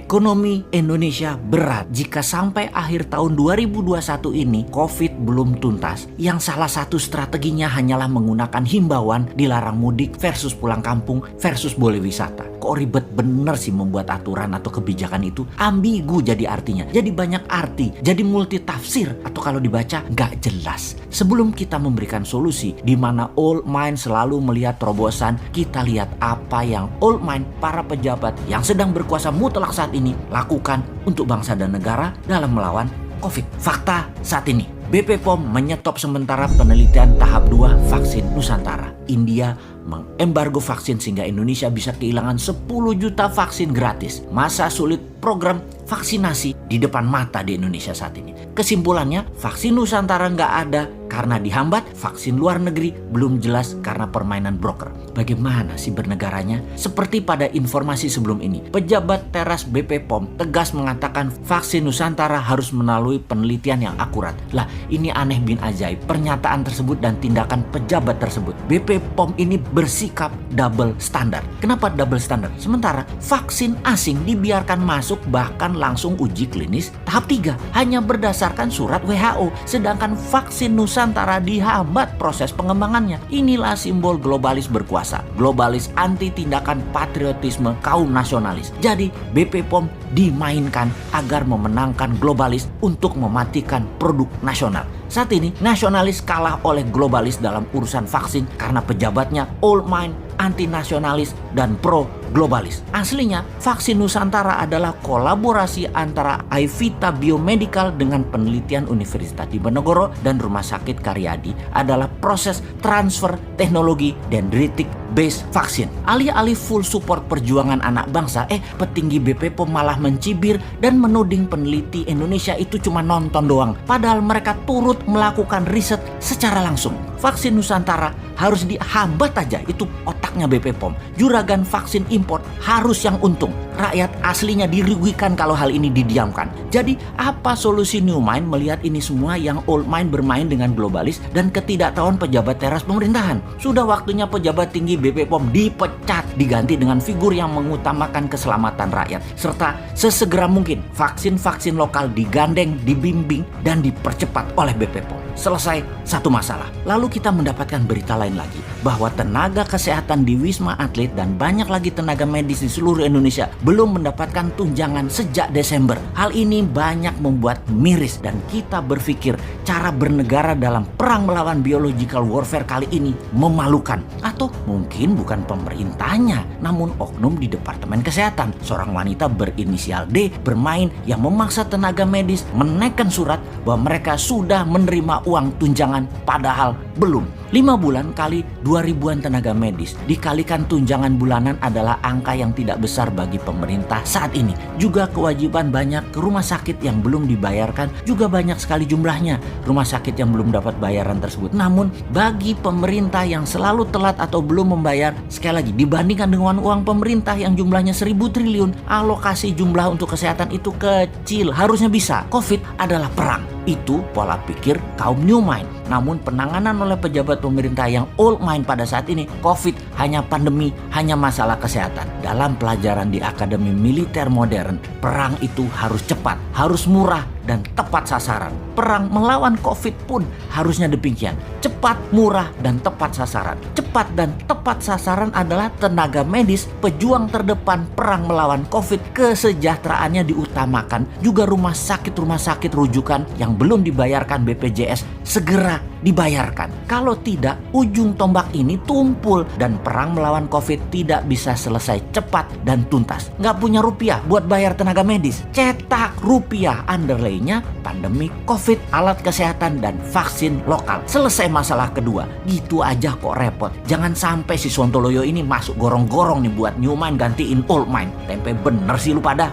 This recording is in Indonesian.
Ekonomi Indonesia berat jika sampai akhir tahun 2021 ini COVID belum tuntas. Yang salah satu strateginya hanyalah menggunakan himbauan dilarang mudik versus pulang kampung versus boleh wisata. Kok ribet bener sih membuat aturan atau kebijakan itu? Ambigu jadi artinya. Jadi banyak arti, jadi multi tafsir atau kalau dibaca nggak jelas. Sebelum kita memberikan solusi di mana old mind selalu melihat terobosan, kita lihat apa yang old mind para pejabat yang sedang berkuasa mutlak saat ini lakukan untuk bangsa dan negara dalam melawan COVID. Fakta saat ini, BP POM menyetop sementara penelitian tahap 2 vaksin Nusantara. India mengembargo vaksin sehingga Indonesia bisa kehilangan 10 juta vaksin gratis. Masa sulit program vaksinasi di depan mata di Indonesia saat ini. Kesimpulannya, vaksin Nusantara nggak ada karena dihambat, vaksin luar negeri belum jelas karena permainan broker. Bagaimana sih bernegaranya? Seperti pada informasi sebelum ini, pejabat teras BP POM tegas mengatakan vaksin Nusantara harus melalui penelitian yang akurat. Lah, ini aneh bin ajaib pernyataan tersebut dan tindakan pejabat tersebut. BP POM ini bersikap double standar. Kenapa double standar? Sementara vaksin asing dibiarkan masuk bahkan langsung uji klinis tahap 3 hanya berdasarkan surat WHO, sedangkan vaksin Nusantara dihambat proses pengembangannya. Inilah simbol globalis berkuasa, globalis anti tindakan patriotisme kaum nasionalis. Jadi BP POM dimainkan agar memenangkan globalis untuk mematikan produk nasional. Saat ini nasionalis kalah oleh globalis dalam urusan vaksin karena pejabatnya old mind, anti nasionalis dan pro globalis. Aslinya vaksin Nusantara adalah kolaborasi antara Aivita Biomedical dengan penelitian Universitas Diponegoro dan Rumah Sakit Karyadi, adalah proses transfer teknologi dendritic base vaksin. Alih-alih full support perjuangan anak bangsa, petinggi BP POM malah mencibir dan menuding peneliti Indonesia itu cuma nonton doang. Padahal mereka turut melakukan riset secara langsung. Vaksin Nusantara harus dihambat aja, itu otaknya BP POM. Juragan vaksin impor harus yang untung. Rakyat aslinya dirugikan kalau hal ini didiamkan. Jadi apa solusi new mind melihat ini semua yang old mind bermain dengan globalis dan ketidaktahuan pejabat teras pemerintahan? Sudah waktunya pejabat tinggi BP POM dipecat, diganti dengan figur yang mengutamakan keselamatan rakyat. Serta sesegera mungkin vaksin-vaksin lokal digandeng, dibimbing, dan dipercepat oleh BP POM. Selesai satu masalah. Lalu kita mendapatkan berita lain lagi bahwa tenaga kesehatan di Wisma Atlet dan banyak lagi tenaga medis di seluruh Indonesia belum mendapatkan tunjangan sejak Desember. Hal ini banyak membuat miris dan kita berpikir cara bernegara dalam perang melawan biological warfare kali ini memalukan. Atau mungkin bukan pemerintahnya, namun oknum di Departemen Kesehatan. Seorang wanita berinisial D bermain yang memaksa tenaga medis menaikkan surat bahwa mereka sudah menerima uang tunjangan padahal belum. 5 bulan kali 2.000-an tenaga medis dikalikan tunjangan bulanan adalah angka yang tidak besar bagi pemerintah saat ini. Juga kewajiban banyak ke rumah sakit yang belum dibayarkan juga banyak sekali jumlahnya. Rumah sakit yang belum dapat bayaran tersebut. Namun bagi pemerintah yang selalu telat atau belum membayar, sekali lagi dibandingkan dengan uang pemerintah yang jumlahnya 1.000 triliun, alokasi jumlah untuk kesehatan itu kecil. Harusnya bisa. COVID adalah perang. Itu pola pikir kaum new mind. Namun penanganan oleh pejabat pemerintah yang old mind pada saat ini, COVID hanya pandemi, hanya masalah kesehatan. Dalam pelajaran di Akademi Militer Modern, perang itu harus cepat, harus murah, dan tepat sasaran. Perang melawan COVID pun harusnya demikian. Cepat, murah, dan tepat sasaran. Cepat dan tepat sasaran adalah tenaga medis, pejuang terdepan perang melawan COVID. Kesejahteraannya diutamakan. Juga rumah sakit rujukan yang belum dibayarkan BPJS segera dibayarkan. Kalau tidak, ujung tombak ini tumpul dan perang melawan COVID tidak bisa selesai cepat dan tuntas. Nggak punya rupiah buat bayar tenaga medis. Cetak rupiah, underlay-nya pandemi COVID, alat kesehatan, dan vaksin lokal. Selesai masalah kedua. Gitu aja kok repot. Jangan sampai si Sontoloyo ini masuk gorong-gorong nih buat new mind gantiin old mind. Tempe bener sih lu pada.